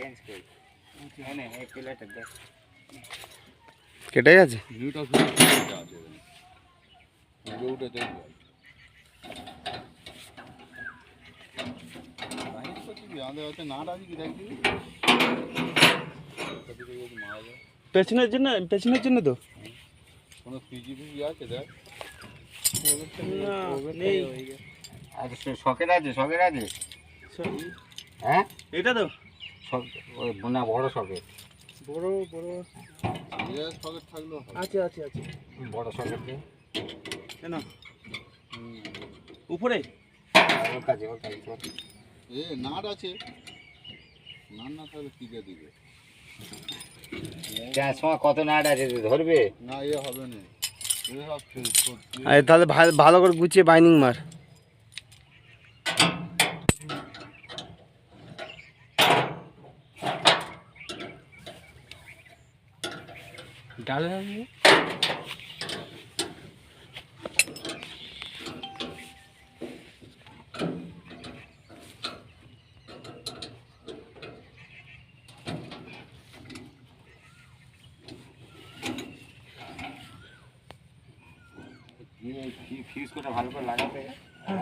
Change করি এনে এই প্লেটে দেখ কেটে গেছে। ভিউটা খুব সুন্দর আছে এখানে উঠে দেখবে বাইক করছি আমাদের হচ্ছে নাট আছে কি দেখবি মারা যায় পেছনের জন্য তো কোনো পিজি আছে দেখ নেই। আর সকেট আছে হ্যাঁ এটা তো ওই না বড় সকেট বড় সকেট থাকলেও হবে। আছে বড় সকেট দিয়ে কেন উপরে ওর কাছে এ নাট আছে নাট না থাকলে কি দিয়ে দিবে যার সময় কত নাট আছে ধরবে না হবে না সব আরে তাহলে ভালো করে গুছিয়ে বাইন্ডিং মার। ডালে ফিউজ করে ভালো করে লাগাতে